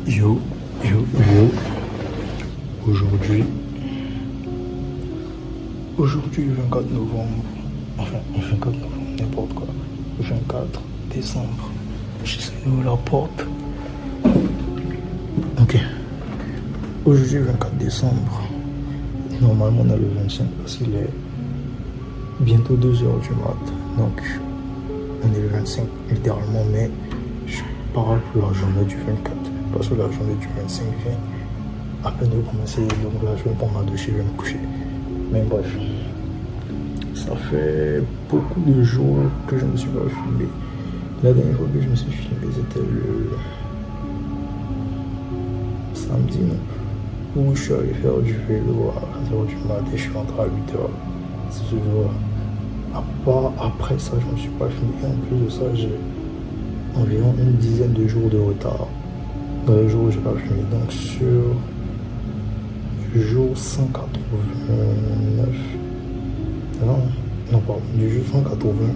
Yo, yo, yo. Aujourd'hui, aujourd'hui 24 novembre, enfin 24 novembre, n'importe quoi, 24 décembre, j'essaie d'ouvrir la porte. Ok, aujourd'hui 24 décembre, normalement on a le 25 parce qu'il est bientôt 2 heures du mat, donc on est le 25 littéralement, mais je parle pour la journée du 24 parce que la journée du 25 vient à peine de commencer, donc là je vais prendre ma douche et je vais me coucher. Mais bref, ça fait beaucoup de jours que je ne me suis pas filmé. La dernière fois que je me suis filmé, c'était le samedi, non, où je suis allé faire du vélo à 4h du matin et je suis rentré à 8h. C'est ce jour-là. Après ça, je ne me suis pas filmé. Et en plus de ça, j'ai environ une dizaine de jours de retard dans les jours où je n'ai pas filmé. Donc sur du jour 189, non pardon, du jour 180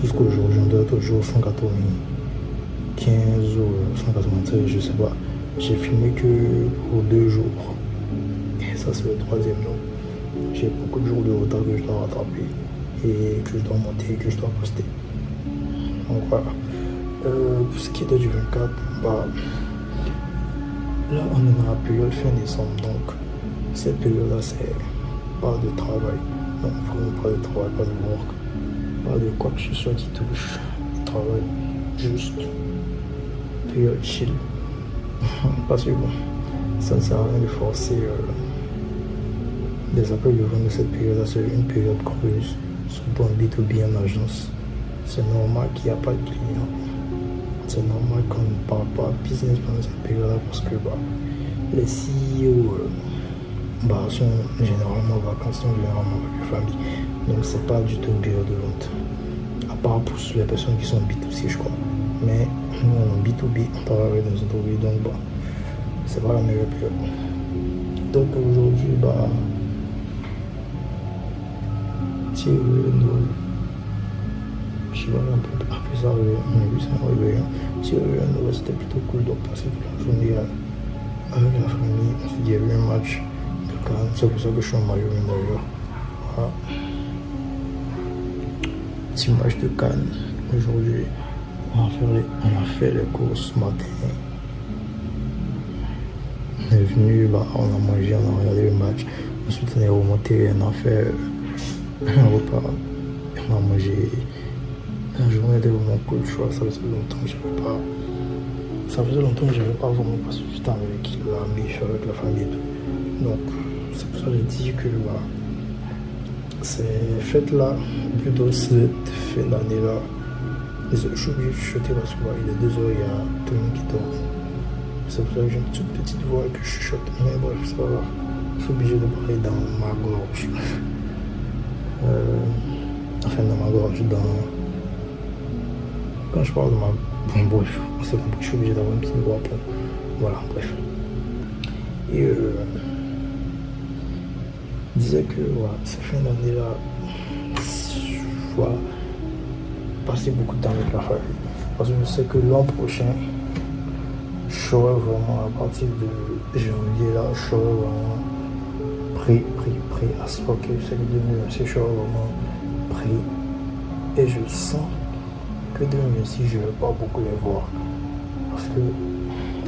jusqu'au jour, je dois être au jour 195 ou 193, je sais pas. J'ai filmé que pour 2 jours. Et ça c'est le troisième jour. J'ai beaucoup de jours de retard que je dois rattraper et que je dois monter et que je dois poster. Donc voilà. Pour ce qui est du 24, bah là on est dans la période fin décembre, donc cette période-là c'est pas de travail. Donc vraiment pas de travail, pas de work, pas de quoi que ce soit qui touche le travail, juste période chill. Parce que bon, ça ne sert à rien de forcer des appels de vente de cette période-là, c'est une période creuse, surtout en B2B en agence. C'est normal qu'il n'y a pas de clients. C'est normal qu'on ne parle pas business pendant cette période-là parce que les CEO sont généralement en vacances, sont généralement avec leur famille. Donc c'est pas du tout une période de vente. À part pour les personnes qui sont B2C, je crois. Mais nous on est B2B, on travaille avec nos entreprises, donc c'est pas la meilleure période. Donc aujourd'hui, tirer Noël. Je sais pas, on peut appeler ça réveillon. Tirer Noël, c'était plutôt cool, donc passer toute la journée avec la famille. On s'est dit, il y a eu un match de Cannes, c'est pour ça que je suis en maillot d'ailleurs. Voilà. Petit match de Cannes. Aujourd'hui, on a fait les courses ce matin. On est venu, on a mangé, on a regardé le match. Ensuite, on est remonté, on a fait un repas. On a mangé. La journée était vraiment cool, tu vois. Ça faisait longtemps que j'avais pas vraiment passé du temps avec l'ami, avec la famille et tout. Donc, c'est pour ça que j'ai dit que ces fêtes-là, plutôt cette fin d'année-là, je suis obligé de chuchoter parce qu'il est 2 heures, il y a tout le monde qui dort. C'est pour ça que j'ai une toute petite voix et que je chuchote. Mais bref, c'est pas grave. Je suis obligé de parler dans ma gorge. Dans ma gorge, quand je parle de ma... Bon, bref, on s'est compris, je suis obligé d'avoir une petite voix pour... Voilà, bref. Et je disais que cette fin d'année-là, je dois passer beaucoup de temps avec la famille. Parce que je sais que l'an prochain, je serai vraiment, à partir de janvier, là, je serai vraiment prêt à ce que je sais que 2026, je serai vraiment prêt. Et je sens que 2026, je ne vais pas beaucoup les voir. Parce que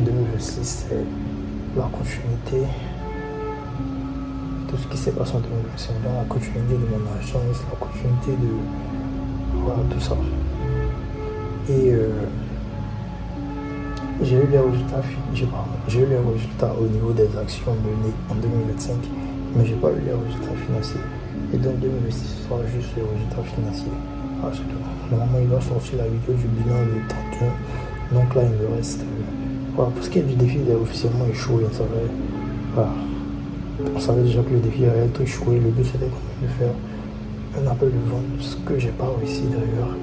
2026, c'est la continuité de tout ce qui s'est passé en 2025. Donc la continuité de mon agence, la continuité de tout ça. Et j'ai eu les résultats au niveau des actions menées en 2025, mais j'ai pas eu les résultats financiers. Et donc 2026 sera juste les résultats financiers. C'est tout. Normalement, il va sortir la vidéo du bilan le 31. Donc là, il me reste... pour ce qui est du défi, il a officiellement échoué. On savait déjà que le défi allait être échoué. Le but, c'était quand même de faire un appel de vente, ce que j'ai pas réussi d'ailleurs.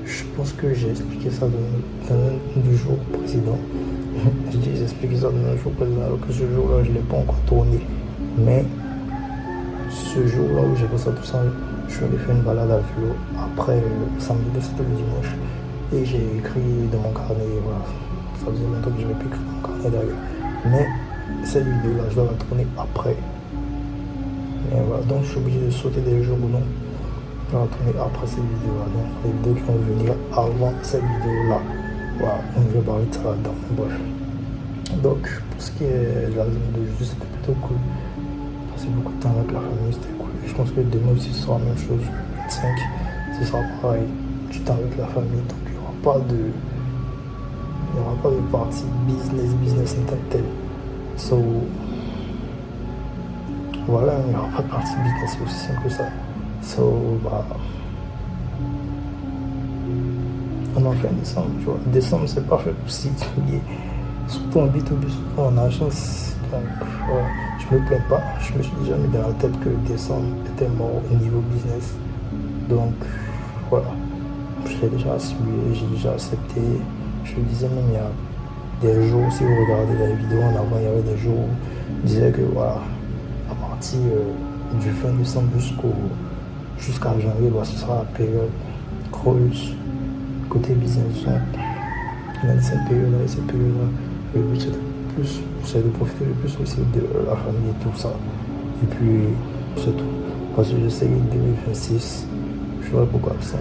Je pense que j'ai expliqué ça dans un du jour précédent. J'ai expliqué ça dans un jour précédent, alors que ce jour-là, je ne l'ai pas encore tourné. Mais ce jour-là où j'ai fait ça tout seul, je suis allé faire une balade à vélo. Après, samedi, c'était le dimanche. Et j'ai écrit dans mon carnet, voilà. Ça faisait longtemps que je n'avais pas écrit dans mon carnet. tourner d'ailleurs. Mais cette vidéo-là, je dois la tourner après. Et voilà, donc je suis obligé de sauter des jours ou non. Je vais la tourner après cette vidéo-là. Donc les vidéos qui vont venir avant cette vidéo-là. Voilà, donc je vais parler de ça là-dedans. Bref. Donc pour ce qui est de la zone de jeu, c'était plutôt cool. Passer beaucoup de temps avec la famille, c'était cool. Je pense que demain aussi ce sera la même chose. Le 25, ce sera pareil. Du temps avec la famille. Donc il n'y aura pas de partie business en tant que tel. So, voilà, il n'y aura pas de partie business, c'est aussi simple que ça. So, bah, on en fait en décembre, tu vois. Décembre, c'est parfait pour si tu es surtout en B2B, surtout en agence. Donc, je me plains pas. Je me suis déjà mis dans la tête que décembre était mort au niveau business. Donc, voilà. Je l'ai déjà assumé, j'ai déjà accepté. Je le disais même il y a des jours, si vous regardez les vidéos en avant, il y avait des jours où je disais que voilà, à partir du fin décembre jusqu'à janvier, bah, ce sera la période creuse côté business. Donc, dans cette période-là et cette période-là, le but c'est de profiter le plus aussi de la famille et tout ça. Et puis, c'est tout. Parce que je sais que 2026, je serai beaucoup absent.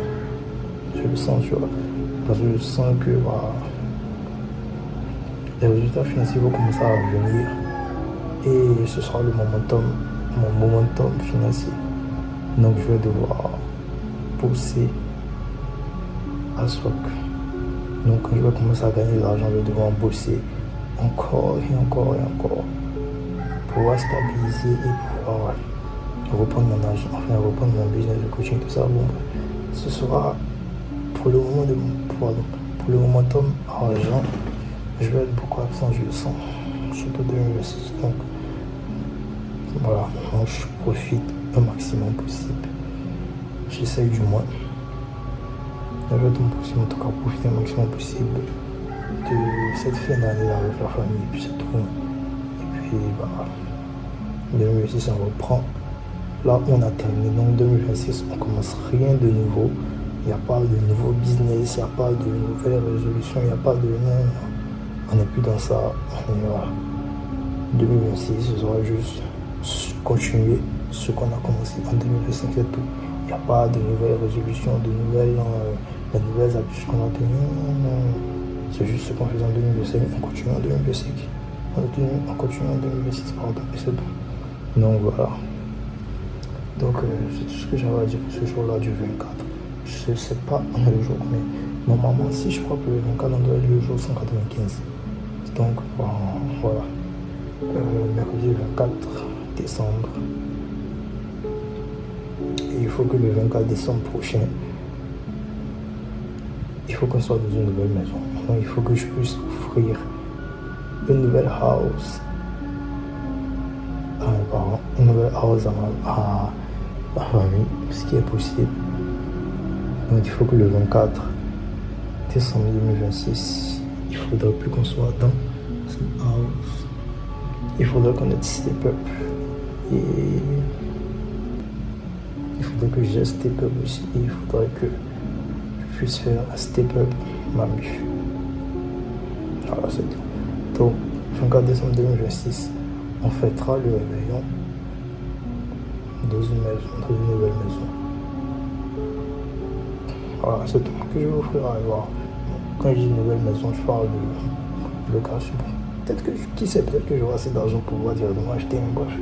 Je le sens, tu vois. Parce que je sens que bah, les résultats financiers vont commencer à venir et ce sera mon momentum financier. Donc je vais devoir pousser à SWOC. Donc quand je vais commencer à gagner de l'argent, je vais devoir bosser encore et encore et encore pour pouvoir stabiliser et pouvoir reprendre mon argent, enfin reprendre mon business de coaching, tout ça. Bon, ce sera pour le momentum argent, je vais être beaucoup absent, je le sens, surtout 2026. Donc voilà, donc je profite un maximum possible. J'essaye du moins. Je vais en tout cas profiter un maximum possible de cette fin d'année-là avec la famille, et puis c'est tout. Et puis bah, 2026 on reprend. Là on a terminé, donc 2026 on commence rien de nouveau. Il n'y a pas de nouveau business, il n'y a pas de nouvelles résolutions, il n'y a pas de... Non, on n'est plus dans ça. On est là. 2026, ce sera juste continuer ce qu'on a commencé en 2025, c'est tout. Il n'y a pas de nouvelles résolutions, de nouvelles habitudes qu'on va tenir. Non. C'est juste ce qu'on faisait en 2025, on continue en 2025. On continue en 2026, pardon, et c'est tout. Donc voilà. Donc c'est tout ce que j'avais à dire pour ce jour-là du 24. Je ne sais pas le jour, mais normalement, si je crois que le 24, on doit être le jour 195. Donc, voilà. Mercredi 24 décembre. Et il faut que le 24 décembre prochain, il faut qu'on soit dans une nouvelle maison. Donc, il faut que je puisse offrir une nouvelle house à mes parents, une nouvelle house à ma famille, ce qui est possible. Donc il faut que le 24 décembre 2026, il faudrait plus qu'on soit dans cette house. Il faudrait qu'on ait step up. Et il faudrait que j'ai step up aussi. Et il faudrait que je puisse faire un step up ma mif. Voilà, c'est tout. Donc, 24 décembre 2026, on fêtera le réveillon dans une nouvelle maison. Voilà, c'est tout que je vais offrir à voir. Quand je dis nouvelle maison, je parle de location. Peut-être que, qui sait, peut-être que j'aurai assez d'argent pour pouvoir directement acheter, mais bref.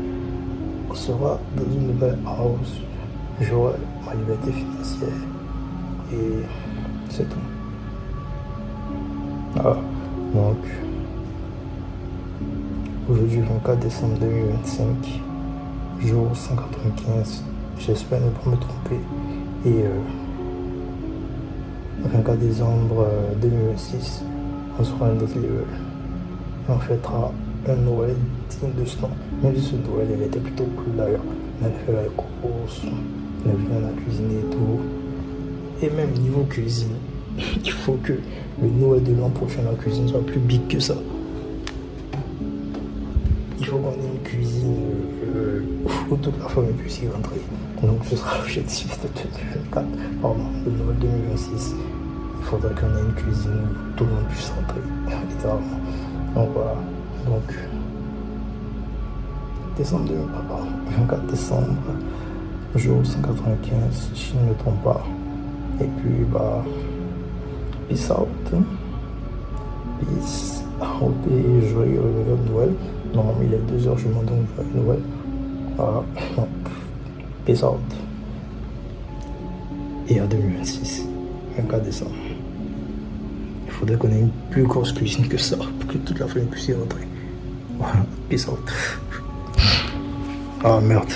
On sera dans une nouvelle house. J'aurai ma liberté financière. Et c'est tout. Voilà. Donc, aujourd'hui, 24 décembre 2025, jour 195. J'espère ne pas me tromper. Et 24 décembre 2026, on sera à un autre level. Et on fêtera un Noël digne de ce nom. Même si ce Noël, il était plutôt cool d'ailleurs. On avait fait la course, on a cuisiné et tout. Et même niveau cuisine, il faut que le Noël de l'an prochain, la cuisine soit plus big que ça. Il faut qu'on ait une cuisine où toute la famille puisse y rentrer. Donc ce sera l'objectif de 2024, pardon, de Noël 2026. Il faudrait qu'on ait une cuisine où tout le monde puisse rentrer, littéralement. Donc voilà. Donc, décembre 2000, pardon, 24 décembre, jour 195, si je ne me trompe pas. Et puis, bah, peace out. Peace out et joyeux Noël. Normalement, il est 2h, je m'en donne joyeux Noël. Voilà. Donc, peace out. Et à 2026, 24 décembre. Il faudrait qu'on ait une plus grosse cuisine que ça pour que toute la famille puisse y rentrer. Voilà, peace out. Ah merde.